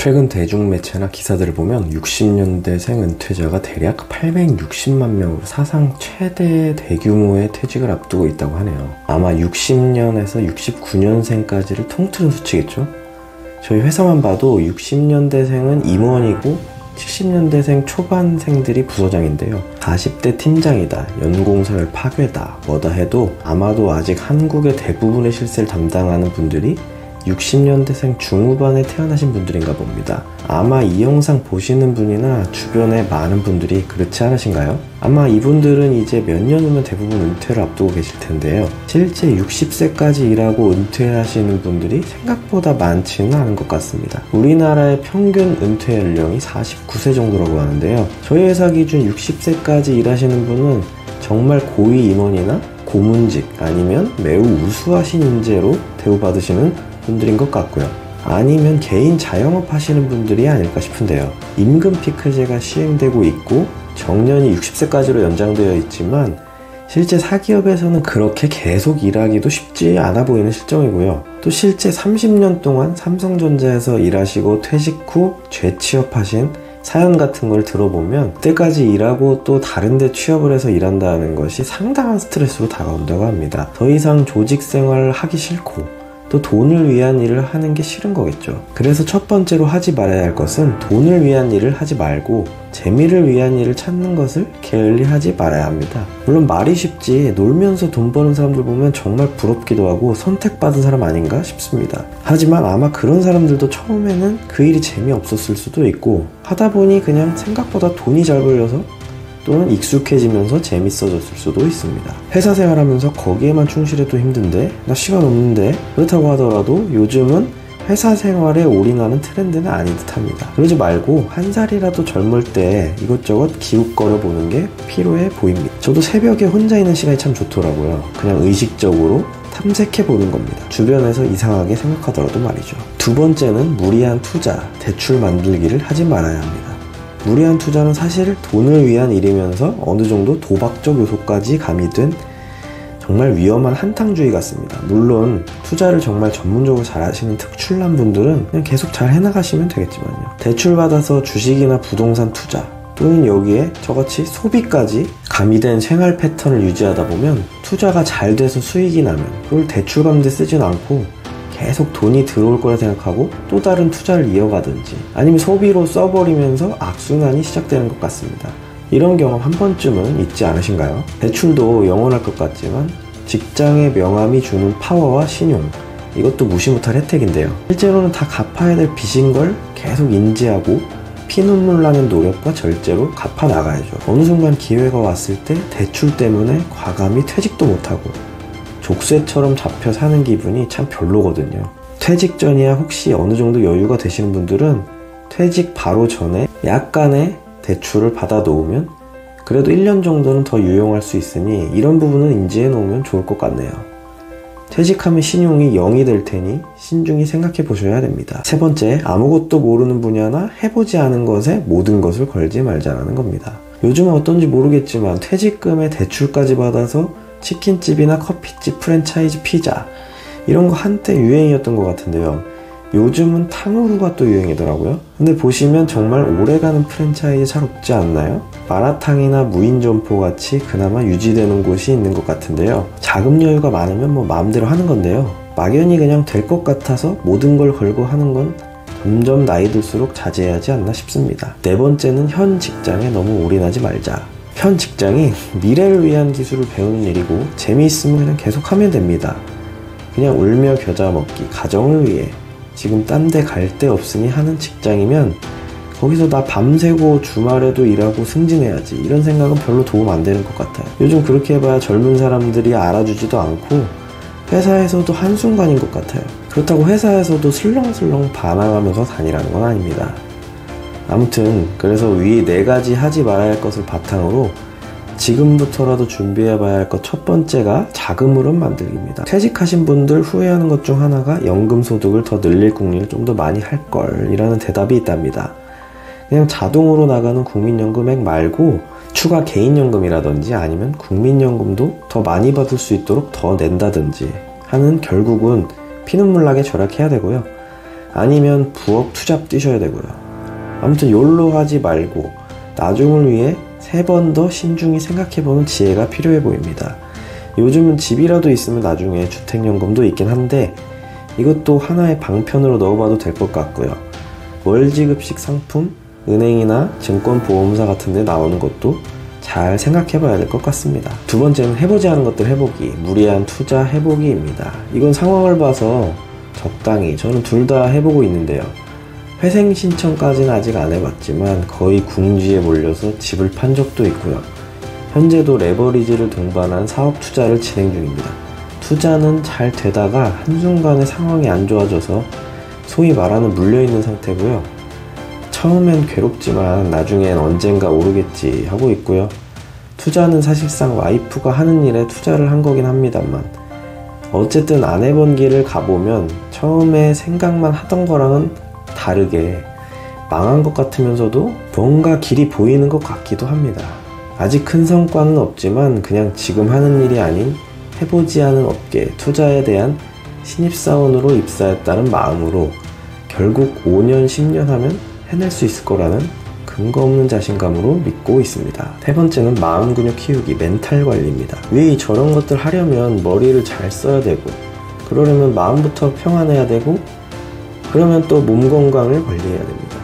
최근 대중매체나 기사들을 보면 60년대생 은퇴자가 대략 860만 명으로 사상 최대 대규모의 퇴직을 앞두고 있다고 하네요. 아마 60년에서 69년생까지를 통틀은 수치겠죠? 저희 회사만 봐도 60년대생은 임원이고 70년대생 초반생들이 부서장인데요. 40대 팀장이다, 연공설 파괴다, 뭐다 해도 아마도 아직 한국의 대부분의 실세를 담당하는 분들이 60년대생 중후반에 태어나신 분들인가 봅니다. 아마 이 영상 보시는 분이나 주변에 많은 분들이 그렇지 않으신가요? 아마 이분들은 이제 몇 년 후면 대부분 은퇴를 앞두고 계실 텐데요. 실제 60세까지 일하고 은퇴하시는 분들이 생각보다 많지는 않은 것 같습니다. 우리나라의 평균 은퇴 연령이 49세 정도라고 하는데요. 저희 회사 기준 60세까지 일하시는 분은 정말 고위 임원이나 고문직 아니면 매우 우수하신 인재로 대우받으시는 분들인 것 같고요. 아니면 개인 자영업 하시는 분들이 아닐까 싶은데요. 임금 피크제가 시행되고 있고 정년이 60세까지로 연장되어 있지만 실제 사기업에서는 그렇게 계속 일하기도 쉽지 않아 보이는 실정이고요. 또 실제 30년 동안 삼성전자에서 일하시고 퇴직 후 재취업하신 사연 같은 걸 들어보면 그때까지 일하고 또 다른 데 취업을 해서 일한다는 것이 상당한 스트레스로 다가온다고 합니다. 더 이상 조직 생활을 하기 싫고 또 돈을 위한 일을 하는 게 싫은 거겠죠. 그래서 첫 번째로 하지 말아야 할 것은 돈을 위한 일을 하지 말고 재미를 위한 일을 찾는 것을 게을리 하지 말아야 합니다. 물론 말이 쉽지 놀면서 돈 버는 사람들 보면 정말 부럽기도 하고 선택받은 사람 아닌가 싶습니다. 하지만 아마 그런 사람들도 처음에는 그 일이 재미없었을 수도 있고 하다 보니 그냥 생각보다 돈이 잘 벌려서 또는 익숙해지면서 재밌어졌을 수도 있습니다. 회사 생활하면서 거기에만 충실해도 힘든데 나 시간 없는데 그렇다고 하더라도 요즘은 회사 생활에 올인하는 트렌드는 아닌 듯합니다. 그러지 말고 한 살이라도 젊을 때 이것저것 기웃거려 보는 게 필요해 보입니다. 저도 새벽에 혼자 있는 시간이 참 좋더라고요. 그냥 의식적으로 탐색해 보는 겁니다. 주변에서 이상하게 생각하더라도 말이죠. 두 번째는 무리한 투자, 대출 만들기를 하지 말아야 합니다. 무리한 투자는 사실 돈을 위한 일이면서 어느 정도 도박적 요소까지 가미된 정말 위험한 한탕주의 같습니다. 물론 투자를 정말 전문적으로 잘 하시는 특출난 분들은 그냥 계속 잘 해나가시면 되겠지만요. 대출받아서 주식이나 부동산 투자 또는 여기에 저같이 소비까지 가미된 생활 패턴을 유지하다 보면 투자가 잘 돼서 수익이 나면 그걸 대출 갚는데 쓰진 않고 계속 돈이 들어올 거라 생각하고 또 다른 투자를 이어가든지 아니면 소비로 써버리면서 악순환이 시작되는 것 같습니다. 이런 경험 한 번쯤은 있지 않으신가요? 대출도 영원할 것 같지만 직장의 명함이 주는 파워와 신용, 이것도 무시 못할 혜택인데요. 실제로는 다 갚아야 될 빚인 걸 계속 인지하고 피눈물 나는 노력과 절제로 갚아 나가야죠. 어느 순간 기회가 왔을 때 대출 때문에 과감히 퇴직도 못하고 족쇄처럼 잡혀 사는 기분이 참 별로거든요. 퇴직 전이야 혹시 어느 정도 여유가 되시는 분들은 퇴직 바로 전에 약간의 대출을 받아 놓으면 그래도 1년 정도는 더 유용할 수 있으니 이런 부분은 인지해 놓으면 좋을 것 같네요. 퇴직하면 신용이 0이 될 테니 신중히 생각해 보셔야 됩니다. 세 번째, 아무것도 모르는 분야나 해보지 않은 것에 모든 것을 걸지 말자라는 겁니다. 요즘은 어떤지 모르겠지만 퇴직금에 대출까지 받아서 치킨집이나 커피집, 프랜차이즈, 피자 이런 거 한때 유행이었던 것 같은데요. 요즘은 탕후루가 또 유행이더라고요. 근데 보시면 정말 오래가는 프랜차이즈 잘 없지 않나요? 마라탕이나 무인점포 같이 그나마 유지되는 곳이 있는 것 같은데요. 자금 여유가 많으면 뭐 마음대로 하는 건데요. 막연히 그냥 될 것 같아서 모든 걸 걸고 하는 건 점점 나이 들수록 자제해야 하지 않나 싶습니다. 네 번째는 현 직장에 너무 올인하지 말자. 현 직장이 미래를 위한 기술을 배우는 일이고 재미있으면 그냥 계속 하면 됩니다. 그냥 울며 겨자 먹기, 가정을 위해 지금 딴 데 갈 데 없으니 하는 직장이면 거기서 나 밤새고 주말에도 일하고 승진해야지 이런 생각은 별로 도움 안 되는 것 같아요. 요즘 그렇게 해봐야 젊은 사람들이 알아주지도 않고 회사에서도 한순간인 것 같아요. 그렇다고 회사에서도 슬렁슬렁 반항하면서 다니라는 건 아닙니다. 아무튼 그래서 위 4가지 하지 말아야 할 것을 바탕으로 지금부터라도 준비해봐야 할 것 첫 번째가 자금 흐름 만들기입니다. 퇴직하신 분들 후회하는 것 중 하나가 연금소득을 더 늘릴 궁리를 좀 더 많이 할걸 이라는 대답이 있답니다. 그냥 자동으로 나가는 국민연금액 말고 추가 개인연금이라든지 아니면 국민연금도 더 많이 받을 수 있도록 더 낸다든지 하는 결국은 피눈물 나게 절약해야 되고요. 아니면 부업 투잡 뛰셔야 되고요. 아무튼 욜로 하지 말고 나중을 위해 3번 더 신중히 생각해보는 지혜가 필요해 보입니다. 요즘은 집이라도 있으면 나중에 주택연금도 있긴 한데 이것도 하나의 방편으로 넣어봐도 될 것 같고요. 월지급식 상품, 은행이나 증권보험사 같은 데 나오는 것도 잘 생각해봐야 될 것 같습니다. 두 번째는 해보지 않은 것들 해보기, 무리한 투자 해보기입니다. 이건 상황을 봐서 적당히, 저는 둘 다 해보고 있는데요. 회생 신청까지는 아직 안 해봤지만 거의 궁지에 몰려서 집을 판 적도 있고요. 현재도 레버리지를 동반한 사업 투자를 진행 중입니다. 투자는 잘 되다가 한순간에 상황이 안 좋아져서 소위 말하는 물려있는 상태고요. 처음엔 괴롭지만 나중엔 언젠가 오르겠지 하고 있고요. 투자는 사실상 와이프가 하는 일에 투자를 한 거긴 합니다만 어쨌든 안 해본 길을 가보면 처음에 생각만 하던 거랑은 다르게 망한 것 같으면서도 뭔가 길이 보이는 것 같기도 합니다. 아직 큰 성과는 없지만 그냥 지금 하는 일이 아닌 해보지 않은 업계 투자에 대한 신입사원으로 입사했다는 마음으로 결국 5년, 10년 하면 해낼 수 있을 거라는 근거 없는 자신감으로 믿고 있습니다. 세 번째는 마음 근육 키우기, 멘탈 관리입니다. 왜 저런 것들 하려면 머리를 잘 써야 되고 그러려면 마음부터 평안해야 되고 그러면 또 몸 건강을 관리해야 됩니다.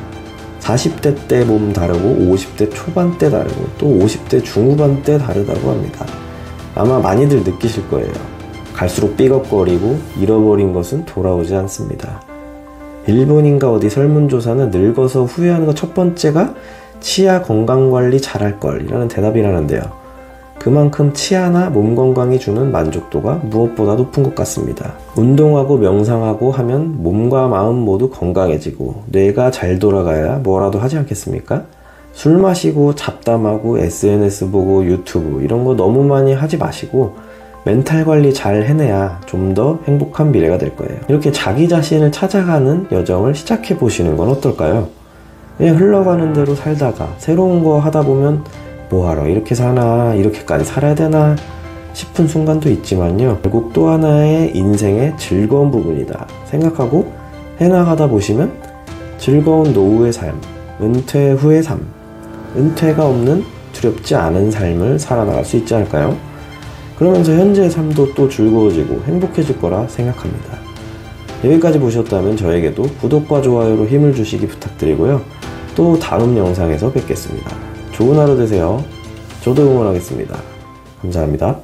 40대 때 몸 다르고 50대 초반 때 다르고 또 50대 중후반 때 다르다고 합니다. 아마 많이들 느끼실 거예요. 갈수록 삐걱거리고 잃어버린 것은 돌아오지 않습니다. 일본인가 어디 설문조사는 늙어서 후회하는 것 첫 번째가 치아 건강관리 잘할걸 이라는 대답이라는데요. 그만큼 치아나 몸 건강이 주는 만족도가 무엇보다 높은 것 같습니다. 운동하고 명상하고 하면 몸과 마음 모두 건강해지고 뇌가 잘 돌아가야 뭐라도 하지 않겠습니까? 술 마시고 잡담하고 SNS 보고 유튜브 이런 거 너무 많이 하지 마시고 멘탈 관리 잘 해내야 좀 더 행복한 미래가 될 거예요. 이렇게 자기 자신을 찾아가는 여정을 시작해 보시는 건 어떨까요? 그냥 흘러가는 대로 살다가 새로운 거 하다 보면 뭐하러 이렇게 사나, 이렇게까지 살아야 되나 싶은 순간도 있지만요. 결국 또 하나의 인생의 즐거운 부분이다 생각하고 해나가다 보시면 즐거운 노후의 삶, 은퇴 후의 삶, 은퇴가 없는 두렵지 않은 삶을 살아나갈 수 있지 않을까요? 그러면서 현재의 삶도 또 즐거워지고 행복해질 거라 생각합니다. 여기까지 보셨다면 저에게도 구독과 좋아요로 힘을 주시기 부탁드리고요. 또 다음 영상에서 뵙겠습니다. 좋은 하루 되세요. 저도 응원하겠습니다. 감사합니다.